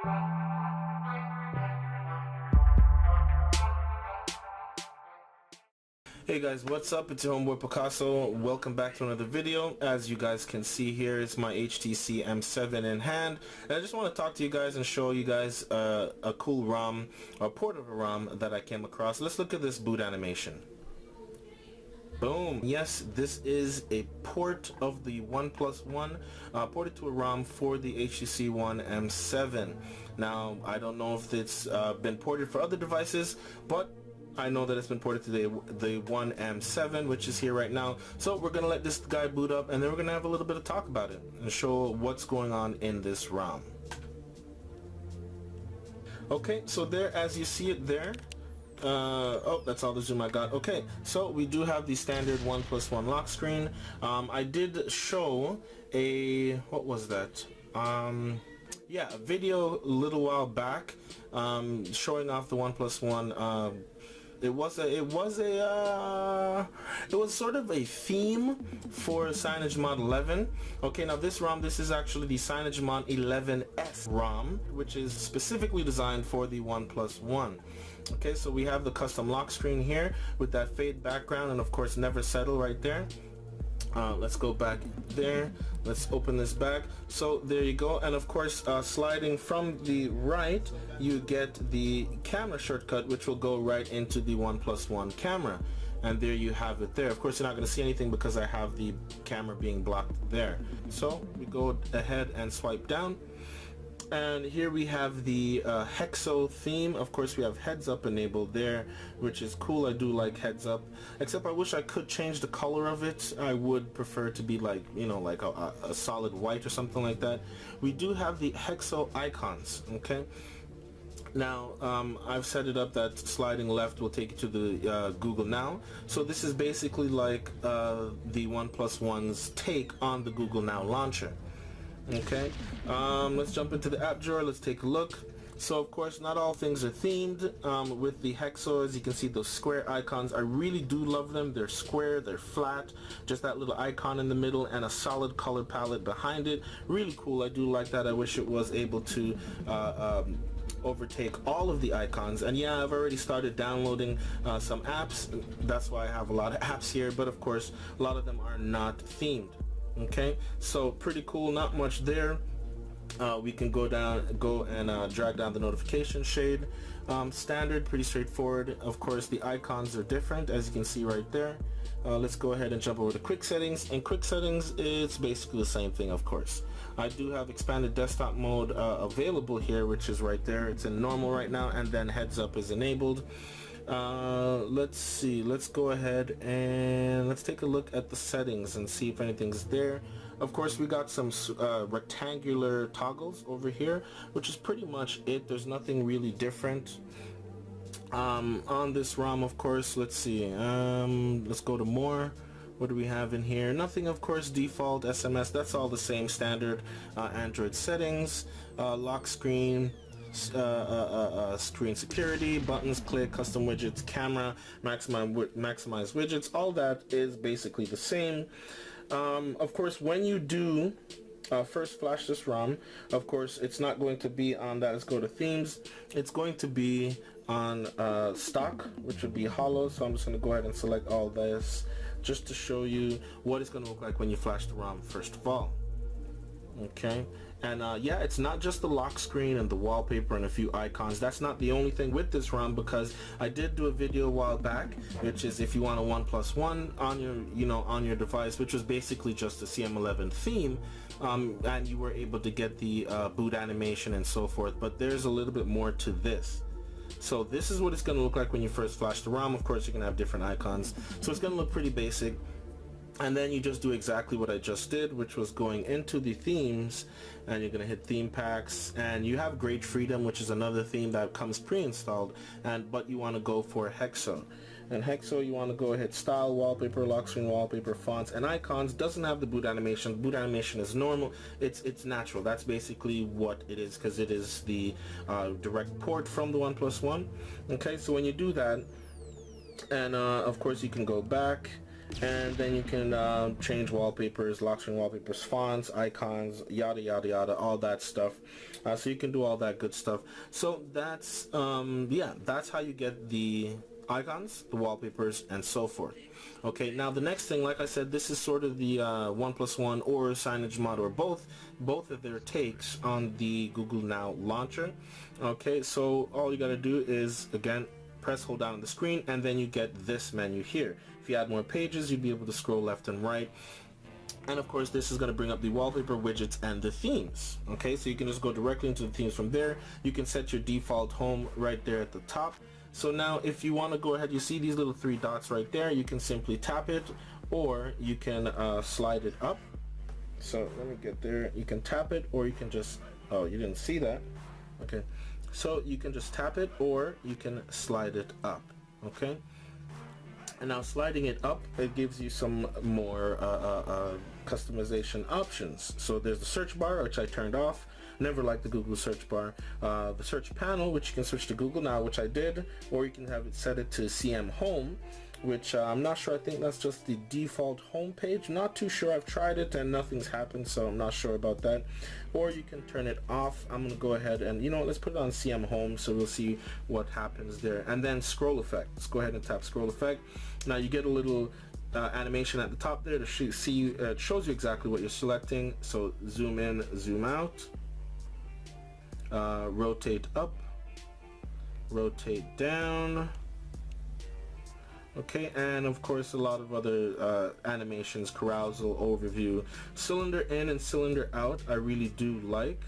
Hey guys, what's up? It's your homeboy Picaso. Welcome back to another video. As you guys can see here, it's my HTC M7 in hand. And I just want to talk to you guys and show you guys a cool ROM, or port of a ROM that I came across. Let's look at this boot animation. Boom. Yes, this is a port of the One+One, ported to a ROM for the HTC One M7. Now, I don't know if it's been ported for other devices, but I know that it's been ported to the One M7, which is here right now. So we're going to let this guy boot up, and then we're going to have a little bit of talk about it and show what's going on in this ROM. Okay, so there, as you see it there, oh, that's all the zoom I got. Okay, so we do have the standard One+One lock screen. I did show a, what was that? Yeah, a video a little while back showing off the One+One. It was sort of a theme for CyanogenMod 11. Okay, now this ROM, this is actually the CyanogenMod 11s ROM, which is specifically designed for the One+One. Okay, so we have the custom lock screen here with that fade background, and of course never settle right there. Let's go back there. Let's open this back. So there you go. And of course, sliding from the right, you get the camera shortcut, which will go right into the One+One camera. And there you have it there. Of course, you're not going to see anything because I have the camera being blocked there. So we go ahead and swipe down. And here we have the Hexo theme. Of course, we have heads up enabled there, which is cool. I do like heads up, except I wish I could change the color of it. I would prefer to be like, you know, like a solid white or something like that. We do have the Hexo icons, okay? Now, I've set it up that sliding left will take you to the Google Now. So this is basically like the One+One's take on the Google Now launcher. Okay, let's jump into the app drawer. Let's take a look. So of course, not all things are themed. With the Hexo, as you can see, those square icons, I really do love them. They're square, they're flat, just that little icon in the middle and a solid color palette behind it. Really cool. I do like that. I wish it was able to overtake all of the icons. And yeah, I've already started downloading some apps. That's why I have a lot of apps here, but of course a lot of them are not themed. Okay, so pretty cool. Not much there. We can go and drag down the notification shade. Standard, pretty straightforward. Of course, the icons are different, as you can see right there. Let's go ahead and jump over to quick settings. In quick settings, it's basically the same thing. Of course, I do have expanded desktop mode available here, which is right there. It's in normal right now, and then heads up is enabled. Let's see, let's go ahead and let's take a look at the settings and see if anything's there. Of course, we got some rectangular toggles over here, which is pretty much it. There's nothing really different on this ROM. Of course, let's see, let's go to more. What do we have in here? Nothing, of course. Default SMS, that's all the same standard Android settings. Lock screen, screen security, buttons, click, custom widgets, camera, maximize widgets, all that is basically the same. Of course, when you do first flash this ROM, of course it's not going to be on that. Let's go to themes. It's going to be on stock, which would be hollow. So I'm just going to go ahead and select all this just to show you what it's going to look like when you flash the ROM first of all. Okay, and yeah, it's not just the lock screen and the wallpaper and a few icons. That's not the only thing with this ROM, because I did do a video a while back, which is if you want a One+One on your, you know, on your device, which was basically just a CM11 theme, and you were able to get the boot animation and so forth. But there's a little bit more to this. So this is what it's going to look like when you first flash the ROM. Of course, you're going to have different icons, so it's going to look pretty basic. And then you just do exactly what I just did, which was going into the themes, and you're going to hit theme packs, and you have Great Freedom, which is another theme that comes pre-installed, but you want to go for Hexo. And Hexo, you want to go ahead, style, wallpaper, lock screen wallpaper, fonts, and icons. Doesn't have the boot animation. Boot animation is normal. It's natural. That's basically what it is, because it is the direct port from the One+One. Okay, so when you do that, and of course you can go back and then you can change wallpapers, lock screen wallpapers, fonts, icons, yada yada yada, all that stuff. So you can do all that good stuff. So that's yeah, that's how you get the icons, the wallpapers, and so forth. Okay, now the next thing, like I said, this is sort of the One+One or Signage Mod, or both of their takes on the Google Now launcher. Okay, so all you gotta do is, again, hold down on the screen, and then you get this menu here. If you add more pages, you'd be able to scroll left and right. And of course, this is going to bring up the wallpaper, widgets, and the themes. Okay, so you can just go directly into the themes from there. You can set your default home right there at the top. So now if you want to go ahead, you see these little three dots right there, you can simply tap it, or you can slide it up. So let me get there. You can tap it, or you can just, oh, you didn't see that. Okay, so you can just tap it, or you can slide it up. Okay, and now sliding it up, it gives you some more customization options. So there's the search bar, which I turned off. Never liked the Google search bar. The search panel, which you can switch to Google Now, which I did, or you can have it set it to CM Home, which I'm not sure. I think that's just the default home page. Not too sure. I've tried it and nothing's happened, so I'm not sure about that. Or you can turn it off. I'm gonna go ahead and, you know, let's put it on CM Home, so we'll see what happens there. And then scroll effect. Let's go ahead and tap scroll effect. Now you get a little animation at the top there to see. It shows you exactly what you're selecting. So zoom in, zoom out. Rotate up, rotate down. Okay, and of course a lot of other animations, carousel, overview, cylinder in and cylinder out I really do like,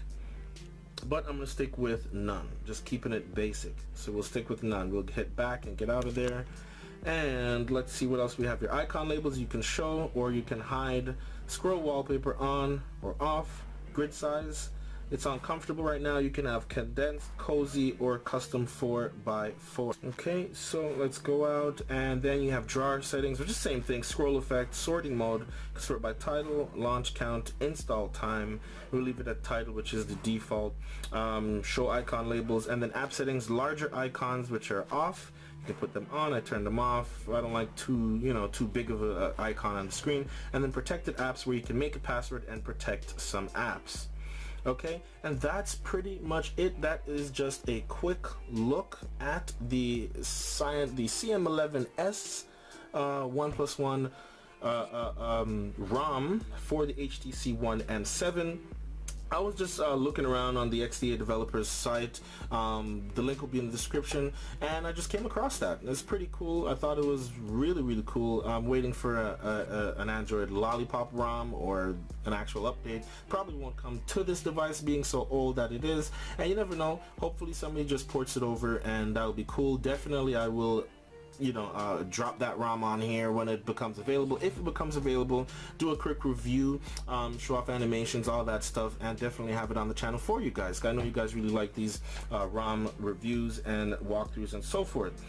but I'm gonna stick with none, just keeping it basic. So we'll stick with none. We'll hit back and get out of there, and let's see what else we have here. Icon labels you can show or you can hide. Scroll wallpaper on or off. Grid size, it's on comfortable right now. You can have condensed, cozy, or custom 4x4. Okay, so let's go out, and then you have drawer settings, which is the same thing. Scroll effect, sorting mode, sort by title, launch count, install time. We'll leave it at title, which is the default. Show icon labels, and then app settings, larger icons, which are off. You can put them on. I turn them off. I don't like too big of a icon on the screen. And then protected apps, where you can make a password and protect some apps. Okay, and that's pretty much it. That is just a quick look at the CM11s One+One ROM for the HTC One and 7. I was just looking around on the XDA developers site. The link will be in the description, and I just came across that. It's pretty cool. I thought it was really cool. I'm waiting for an Android Lollipop ROM or an actual update. Probably won't come to this device, being so old that it is, and you never know. Hopefully somebody just ports it over, and that'll be cool. Definitely I will, drop that ROM on here when it becomes available. If it becomes available, do a quick review, show off animations, all that stuff, and definitely have it on the channel for you guys. I know you guys really like these ROM reviews and walkthroughs and so forth.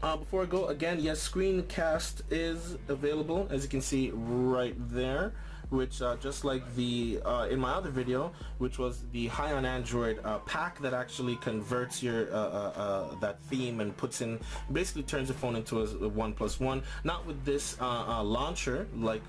Before I go, again, yes, screencast is available, as you can see right there, which just like the in my other video, which was the High on Android pack that actually converts your that theme and puts in, basically turns your phone into a One+One. Not with this launcher, like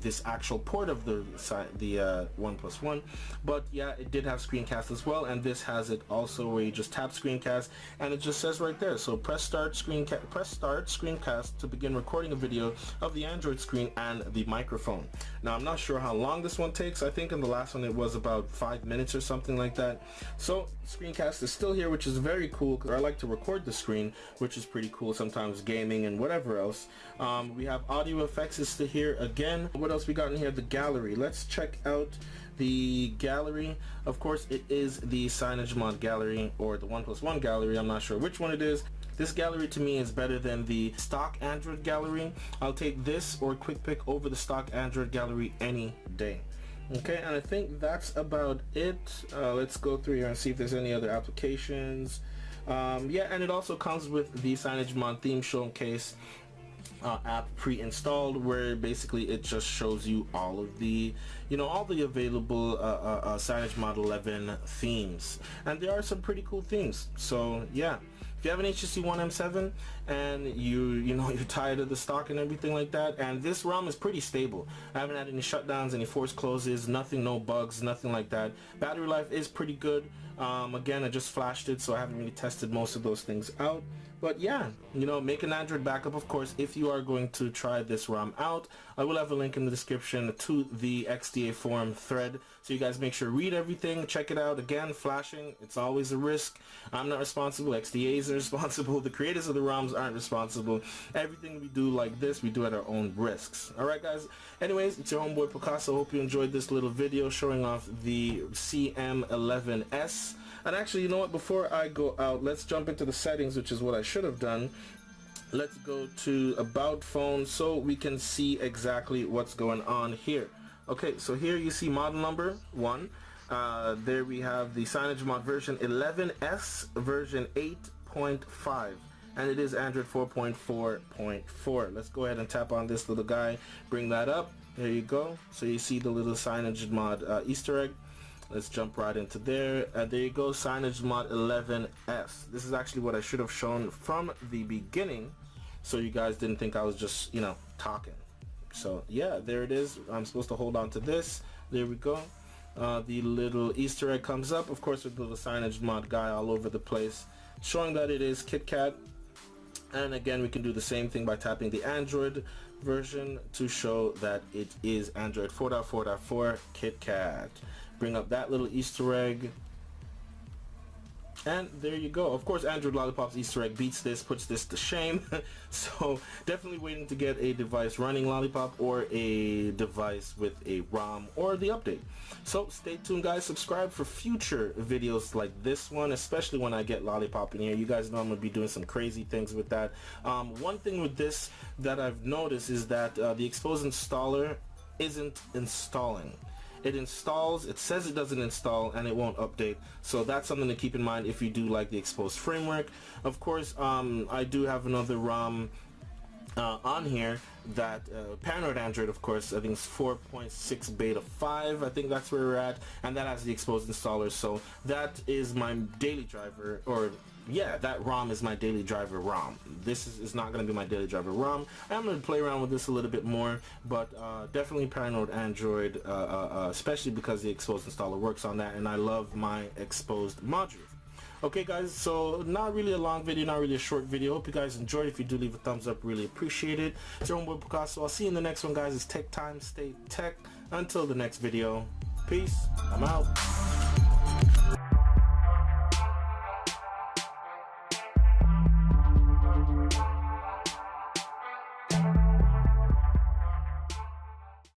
this actual port of the One+One, but yeah, it did have screencast as well, and this has it also, where you just tap screencast and it just says right there. So press start screencast to begin recording a video of the Android screen and the microphone. Now I'm not sure how long this one takes. I think in the last one it was about 5 minutes or something like that. So screencast is still here, which is very cool, because I like to record the screen, which is pretty cool, sometimes gaming and whatever else. We have audio effects is still here again. What else we got in here? The gallery. Let's check out the gallery. Of course, it is the Signage Mod gallery, or the One+One gallery. I'm not sure which one it is. This gallery to me is better than the stock Android gallery. I'll take this or Quick Pick over the stock Android gallery any day. Okay, and I think that's about it. Let's go through here and see if there's any other applications. Yeah, and it also comes with the Signage Mod theme showcase app pre-installed, where basically it just shows you all of the all the available Signage Mod 11 themes, and there are some pretty cool themes. So yeah, If you have an HTC One M7 and you're tired of the stock and everything like that, and this ROM is pretty stable. I haven't had any shutdowns, any forced closes, nothing, no bugs, nothing like that. Battery life is pretty good. Again, I just flashed it, so I haven't really tested most of those things out. But yeah, make an Android backup, of course, if you are going to try this ROM out. I will have a link in the description to the XDA forum thread, so you guys make sure to read everything, check it out. Again, flashing, it's always a risk. I'm not responsible, XDAs are responsible, the creators of the ROMs aren't responsible. Everything we do like this, we do at our own risks. Alright guys, anyways, it's your homeboy Picaso. Hope you enjoyed this little video showing off the CM11s. And actually, you know what, before I go out, let's jump into the settings, which is what I should have done. Let's go to About Phone so we can see exactly what's going on here. Okay, so here you see model number 1. There we have the signage mod version 11S version 8.5. And it is Android 4.4.4. Let's go ahead and tap on this little guy, bring that up. There you go. So you see the little signage mod Easter egg. Let's jump right into there. There you go, signage mod 11S. This is actually what I should have shown from the beginning, so you guys didn't think I was just, talking. So yeah, there it is. I'm supposed to hold on to this. There we go. The little Easter egg comes up, of course, with the little signage mod guy all over the place, showing that it is KitKat. And again, we can do the same thing by tapping the Android version to show that it is Android 4.4.4 KitKat. Bring up that little Easter egg, and there you go. Of course, Android Lollipop's Easter egg beats this, puts this to shame. So definitely waiting to get a device running Lollipop or a device with a ROM or the update. So stay tuned guys, subscribe for future videos like this one, especially when I get Lollipop in here. You guys know I'm gonna be doing some crazy things with that. One thing with this that I've noticed is that the Xposed installer isn't installing. It installs, it says it doesn't install, and it won't update. So that's something to keep in mind if you do like the Xposed framework. Of course, I do have another ROM on here that Paranoid Android, of course, I think it's 4.6 beta 5, I think that's where we're at, and that has the Xposed installer. So that is my daily driver, or yeah, that ROM is my daily driver ROM. This is not going to be my daily driver ROM. I'm going to play around with this a little bit more, but definitely Paranoid Android, especially because the Xposed installer works on that, and I love my Xposed modules. Okay guys, so not really a long video, not really a short video. Hope you guys enjoyed. If you do, leave a thumbs up, really appreciate it. It's your homeboy Picasso. I'll see you in the next one guys. It's tech time, stay tech. Until the next video, peace, I'm out.